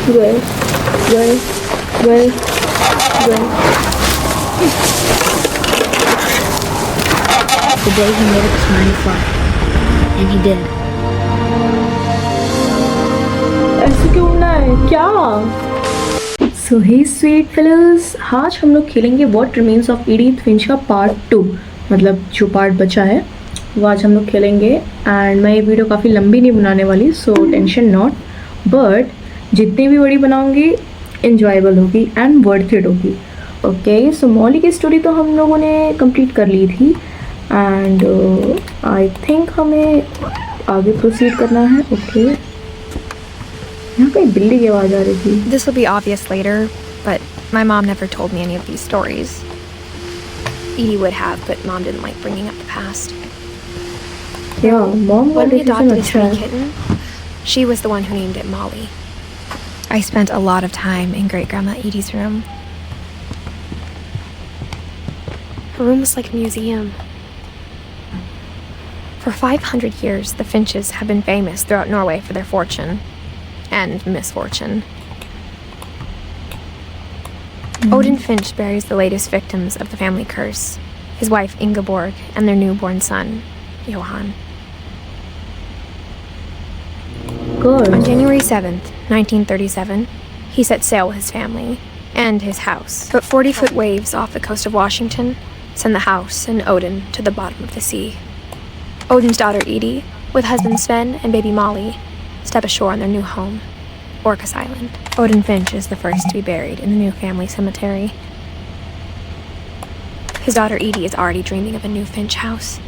Well, well, well, well. The day he made up his mind to fly. And he did. ऐसे क्यों उड़ना है क्या? So hey sweet fellas, आज हम लोग खेलेंगे What Remains of Edith Finch का पार्ट 2, मतलब जो पार्ट बचा है वो आज हम लोग खेलेंगे. एंड मैं ये वीडियो काफ़ी लंबी नहीं बनाने वाली, सो टेंशन नॉट, बट जितनी भी बड़ी बनाऊंगी इन्जॉयबल होगी एंड वर्थ इट होगी. ओके, सो मॉली की स्टोरी तो हम लोगों ने कंप्लीट कर ली थी एंड आई थिंक हमें आगे प्रोसीड करना है. ओके, यहाँ कहीं बिल्ली की आवाज़ आ रही थी. This will be obvious later, but my mom never told me any of these stories. Edie would have, but Mom didn't like bringing up the past. Yeah, Mom When we adopted a stray अच्छा. kitten, she was the one who named it Molly. I spent a lot of time in Great-Grandma Edie's room. Her room was like a museum. For 500 years, the Finches have been famous throughout Norway for their fortune and misfortune. Odin Finch buries the latest victims of the family curse, his wife Ingeborg and their newborn son, Johan. Good. On January 7th, 1937, he set sail with his family and his house. But 40-foot waves off the coast of Washington send the house and Odin to the bottom of the sea. Odin's daughter Edie, with husband Sven and baby Molly, step ashore on their new home, Orcas Island. Odin Finch is the first to be buried in the new family cemetery. His daughter Edie is already dreaming of a new Finch house.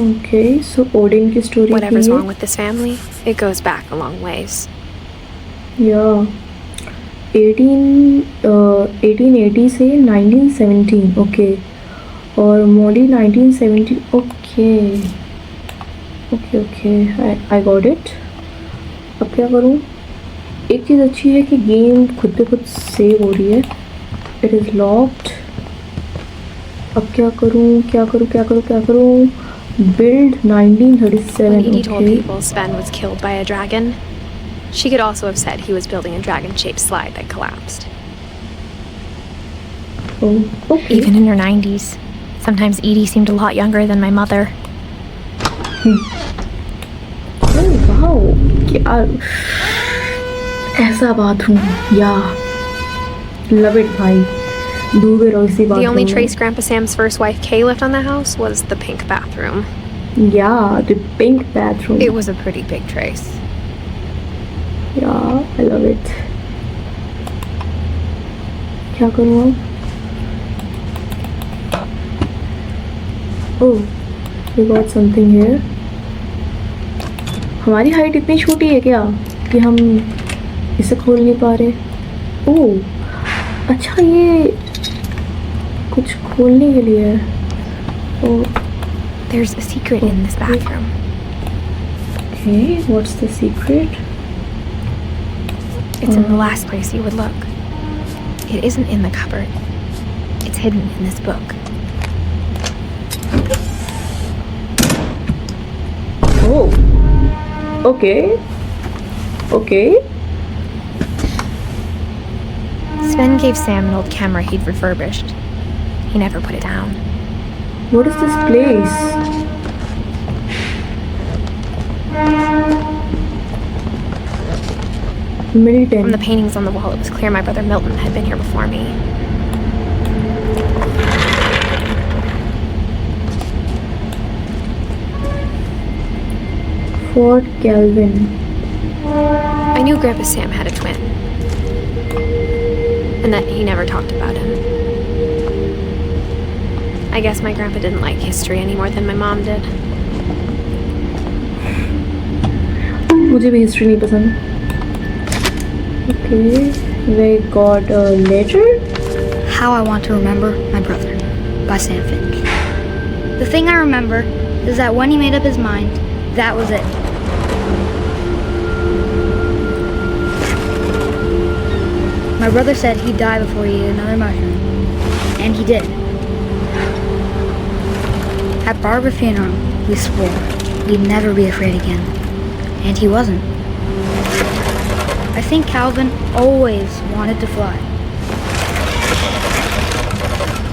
Okay, so Odin की story Whatever's थी. wrong with this family, it goes back a long ways. Yeah, 1880 से 1917. Okay, और Molly 1970. Okay, okay, okay, I got it. अब क्या करूँ? एक चीज़ अच्छी है कि गेम खुद पे खुद सेव हो रही है. It is locked. अब क्या करूँ? क्या करूँ? क्या करूँ? क्या करूँ? Build 1937. When Edie told Okay. people Sven was killed by a dragon, she could also have said he was building a dragon-shaped slide that collapsed. Oh, okay. Even in her 90s, sometimes Edie seemed a lot younger than my mother. Oh wow, क्या ऐसा bathroom, या love it भाई, डूबे रहो इसी The only bathroom trace Grandpa Sam's first wife Kay left on the house was the pink bathroom. में. Yeah, the pink bathroom. It was a pretty big trace. Yeah, I love it. क्या करूँ अब? Oh, we got something here. हमारी height इतनी छोटी है क्या कि हम इसे खोल नहीं पा रहे? ओह, अच्छा, ये कुछ खोलने के लिए है. ओह, There's a secret in this bathroom. okay, what's the secret? It's in the last place you would look. It isn't in the cupboard. It's hidden in this book. Oh, okay, okay. Sven gave Sam an old camera he'd refurbished. He never put it down. What is this place? From Milton. the paintings on the wall, it was clear my brother Milton had been here before me. Fort Calvin. I knew Grandpa Sam had a twin, and that he never talked about him. I guess my grandpa didn't like history any more than my mom did. मुझे भी history नहीं पसंद. Okay, we got a letter. How I Want to Remember My Brother by Sam Finch. The thing I remember is that when he made up his mind, that was it. My brother said he'd die before he ate another mushroom. And he did. At Barbara's funeral, we swore we'd never be afraid again. And he wasn't. I think Calvin always wanted to fly.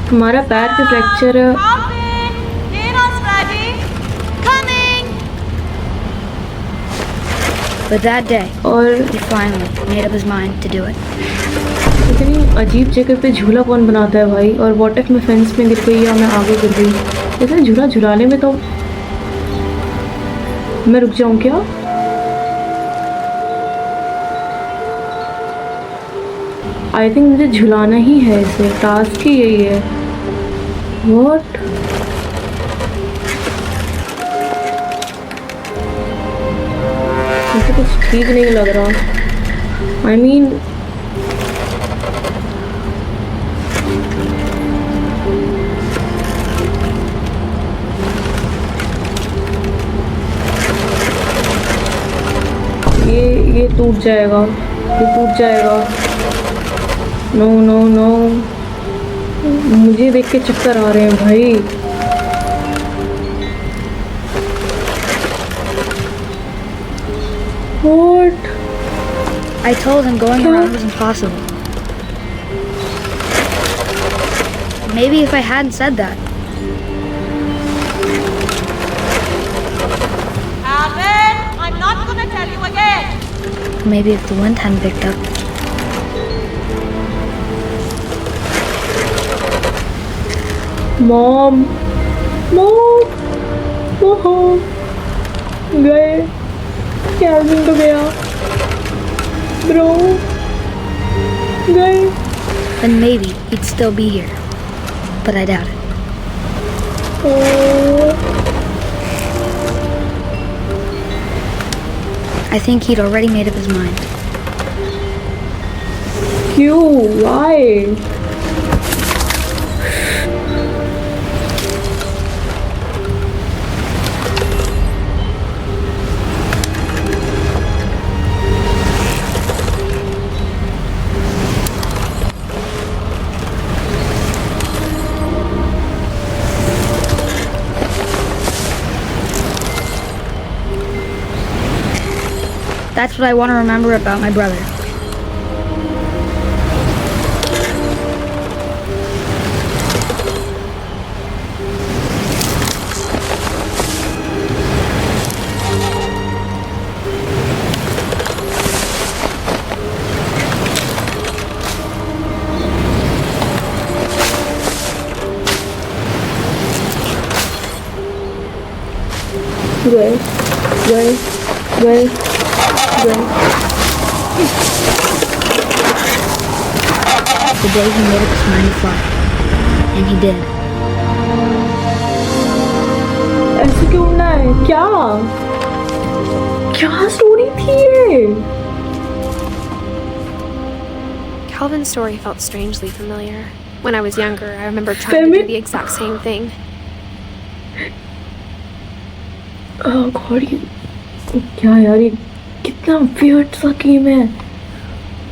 हमारा पैर का fracture है But that day, और he finally made up his mind to do it. इतनी अजीब जगह पे झूला कौन बनाता है भाई. और व्हाट इफ मैं फेंस में गिर गई या मैं आगे गिर गई. इतना झूला झुलाने में तो मैं रुक जाऊँ क्या. आई थिंक मुझे झुलाना ही है. इसे टास्क ही यही है. व्हाट मुझे कुछ ठीक नहीं लग रहा. आई मीन ये टूट जाएगा. ये टूट जाएगा. No no no. मुझे देख के चक्कर आ रहे हैं भाई. What? I told him going around was impossible. Maybe if I hadn't said that. Alvin, I'm not gonna tell you again. Maybe if the wind hadn't picked up. Mom. गए. Kelvin तो गया. ब्रो गए. Then maybe he'd still be here. But I doubt it. I think he'd already made up his mind. क्यों? Why? That's what I want to remember about my brother. Well. The day he made up his mind to fly. And he did. ऐसे क्यों उड़ना है? क्या story थी ये? Calvin's story felt strangely familiar. When I was younger, I remember trying to do the exact same thing. Oh God, ये क्या यार, ये कितना weird सा गेम है.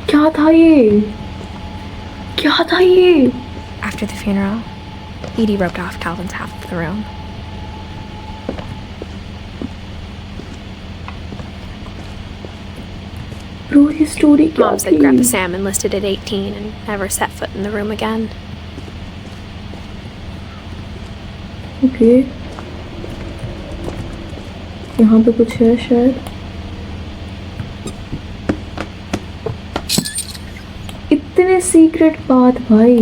क्या था ये? After the funeral, Edie roped off Calvin's half of the room. Bro, ये story क्या Mom said थी? Grandpa Sam enlisted at 18 and never set foot in the room again. Okay. यहाँ पे कुछ है शायद. इतने सीक्रेट बात भाई,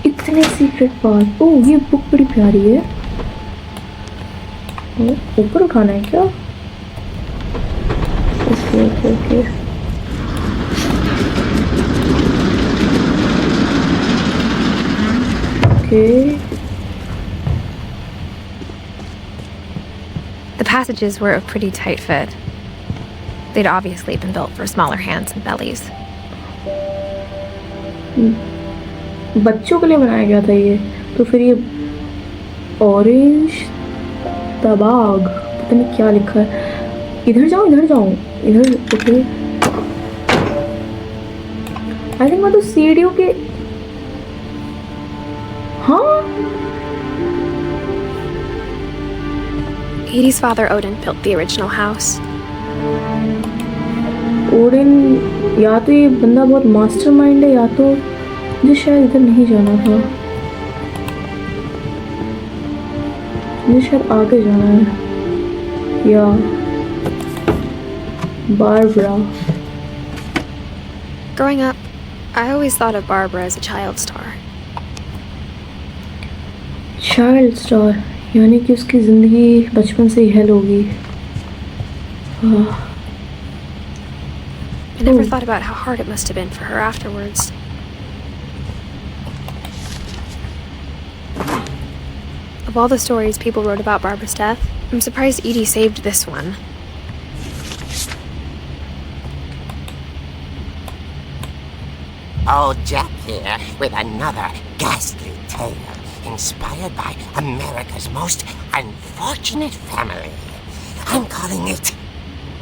इतने सीक्रेट बात. ओह, ये बुक बड़ी प्यारी है. ऊपर उठाना है क्या? Okay. The passages were a pretty tight fit. They'd obviously been built for smaller hands and bellies. बच्चों के लिए बनाया गया था ये. तो फिर ये ऑरेंज तबाग, पता नहीं क्या लिखा है. इधर जाऊँ. ओके. आई थिंक मैं तो सीढ़ियों के Edie's father, Odin, built the original house. Odin या तो ये बंदा बहुत मास्टरमाइंड है, या तो मुझे शायद इधर नहीं जाना था, मुझे शायद आगे जाना है। या Barbara. Growing up, I always thought of Barbara as a child star. Child star, यानी कि उसकी ज़िंदगी बचपन से ही हेल होगी। I never thought about how hard it must have been for her afterwards. Of all the stories people wrote about Barbara's death, I'm surprised Edie saved this one. Old Jack here with another ghastly tale inspired by America's most unfortunate family. I'm calling it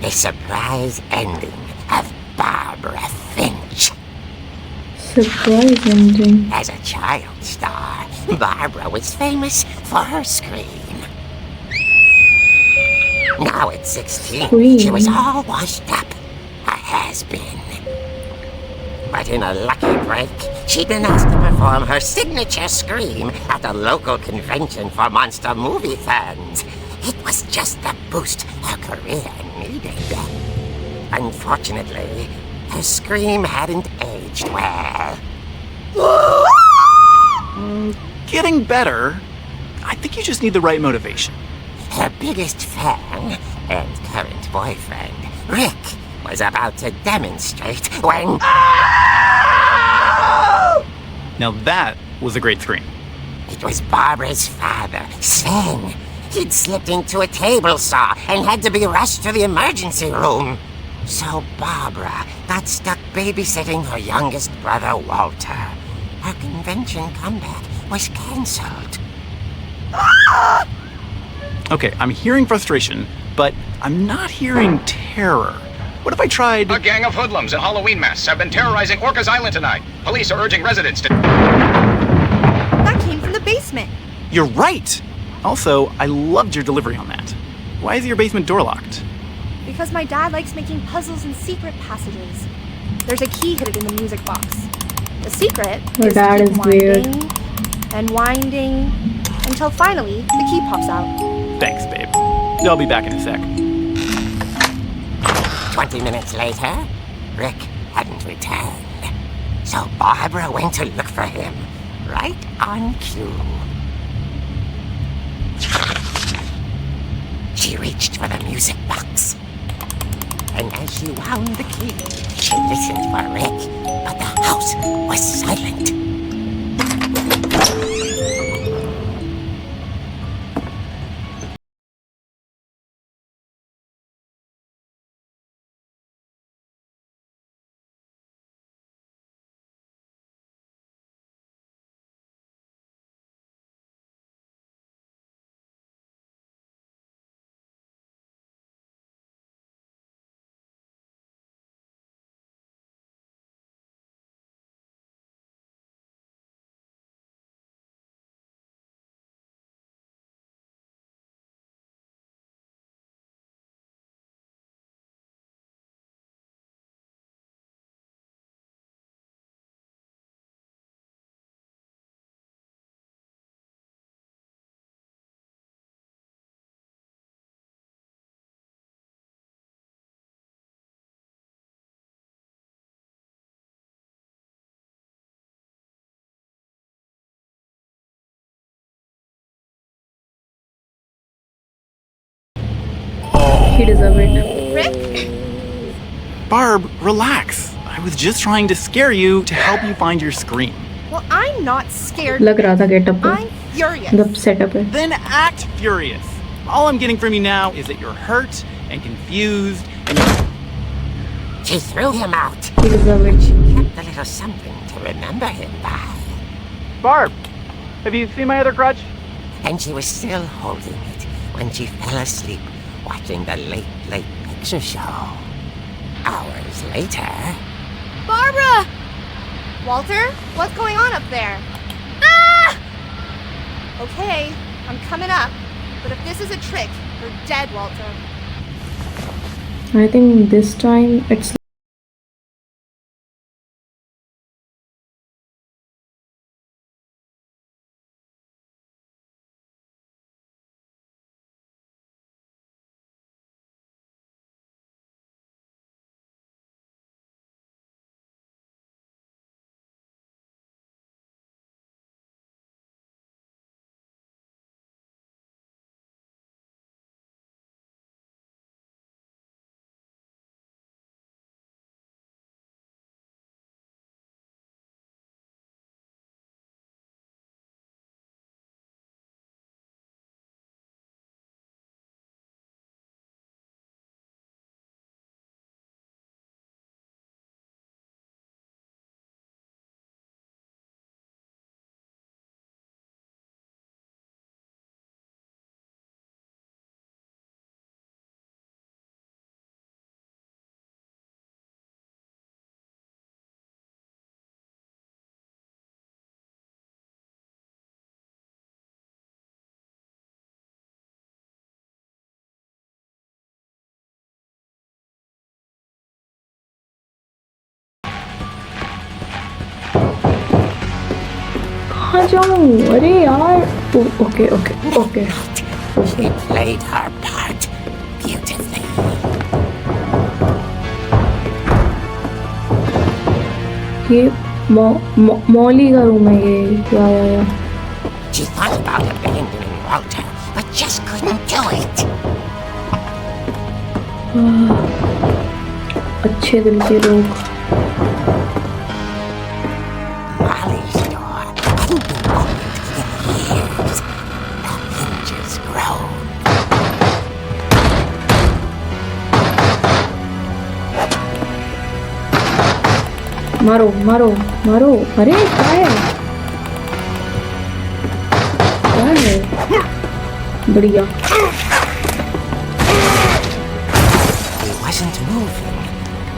The Surprise Ending of Barbara Finch. Surprise ending. As a child star, Barbara was famous for her scream. Now at 16, she was all washed up, a has-been. But in a lucky break, she'd been asked to perform her signature scream at a local convention for monster movie fans. It was just the boost her career needed. Unfortunately, her scream hadn't aged well. Getting better. I think you just need the right motivation. Her biggest fan and current boyfriend, Rick, was about to demonstrate when... Now that was a great scream. It was Barbara's father, Sven. He'd slipped into a table saw and had to be rushed to the emergency room. So Barbara got stuck babysitting her youngest brother, Walter. Her convention comeback was cancelled. Okay, I'm hearing frustration, but I'm not hearing terror. What if I tried... A gang of hoodlums in Halloween masks have been terrorizing Orcas Island tonight. Police are urging residents to... That came from the basement. You're right! Also, I loved your delivery on that. Why is your basement door locked? Because my dad likes making puzzles and secret passages. There's a key hidden in the music box. The secret Your is dad keep is winding weird. and winding until finally the key pops out. Thanks, babe. I'll be back in a sec. 20 minutes later, Rick hadn't returned. So Barbara went to look for him, right on cue. She reached for the music box. And as she wound the key, she listened for Rick, but the house was silent. He deserved it. Rick? Barb, relax. I was just trying to scare you to help you find your scream. Well, I'm not scared. लग रहा था getup पे, I'm furious. मतलब setup है। Then act furious. All I'm getting from you now is that you're hurt and confused and She threw him out. He deserved it. Kept a little something to remember him by. Barb, have you seen my other crutch? And she was still holding it when she fell asleep watching the late picture show. Hours later... Barbara! Walter, what's going on up there? Ah! Okay, I'm coming up. But if this is a trick, You're dead, Walter. I think this time it's कहाँ जाऊँ? अरे यार okay okay okay She played her part beautifully. ये मौली का room है ये या She thought about abandoning Walter, but just couldn't do it. अच्छे दिल के लोग Molly's door hadn't been opened in years. The hinges groaned. मारो मारो मारो अरे क्या है बढ़िया He wasn't moving,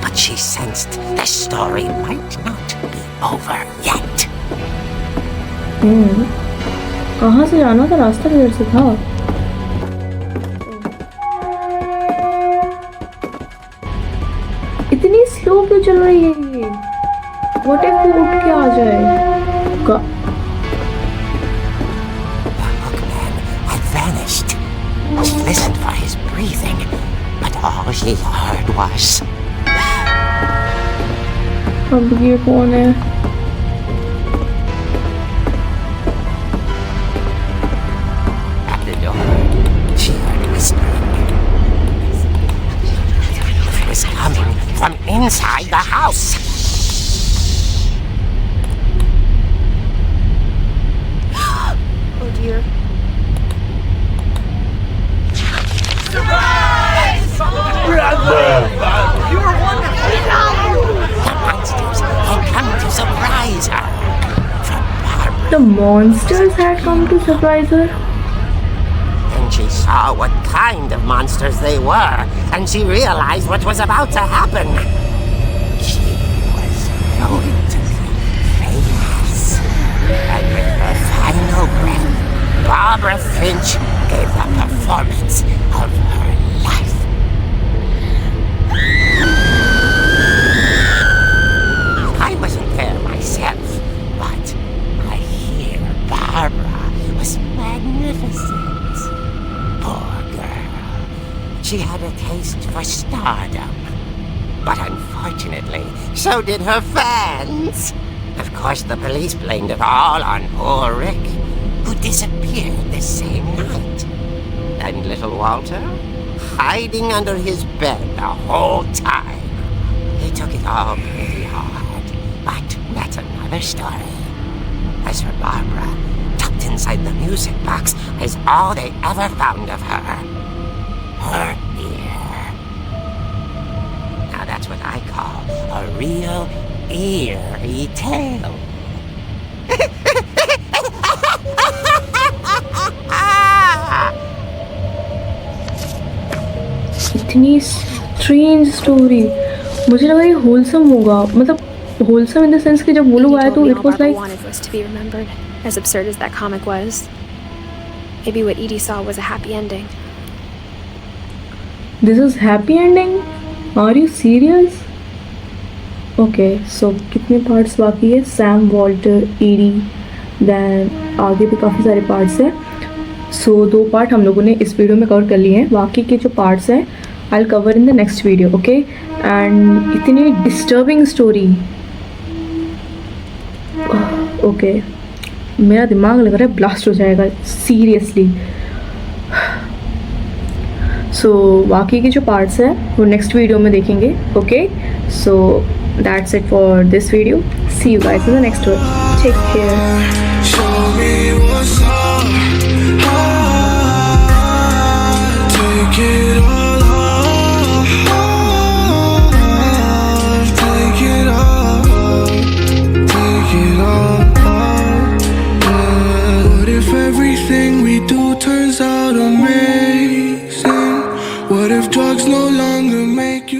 but she sensed the story might not be over yet. कहाँ से जाना था? रास्ता किधर से था? इतनी स्लो क्यों चल रही है ये? What if वो उठ के आ जाए? The bookman had vanished. She listened for his breathing, but all she heard was अब ये कौन है? at the door. She heard whispering. It was coming from inside the house. Oh dear. The monsters had come to surprise her. From Barbara. The monsters had come to surprise her. Then she saw what kind of monsters they were, and she realized what was about to happen. She was going to be famous. And with her final breath, Barbara Finch gave the performance of her life. I wasn't there myself, but I hear Barbara was magnificent. Poor girl. She had a taste for stardom. But unfortunately, so did her fans. Of course, the police blamed it all on poor Rick, who disappeared the same night. And little Walter, hiding under his bed the whole time. He took it all pretty hard, but that's another story. As for Barbara, tucked inside the music box is all they ever found of her. Her ear. Now that's what I call a real eerie tale. इतनी strange story. मुझे लगा ये wholesome होगा, मतलब wholesome in the sense कि जब वो लोग आए तो it was like wanted was to be remembered, as absurd as that comic was. Maybe what Edie saw was a happy ending. This is happy ending? Are you serious? Okay, so कितने parts बाकी है? Sam, Walter, ED, then आगे भी काफ़ी सारे parts हैं. सो 2 part हम लोगों ने इस वीडियो में कवर कर लिए हैं. बाकी के जो पार्ट्स हैं I will cover in the next video. Okay, and इतनी डिस्टर्बिंग स्टोरी. ओके, मेरा दिमाग लग रहा है ब्लास्ट हो जाएगा सीरियसली. सो बाकी के जो पार्ट्स हैं वो नेक्स्ट वीडियो में देखेंगे. Okay, so that's it for this video. See you guys in the next one. Take care. Everything we do turns out amazing. What if drugs no longer make you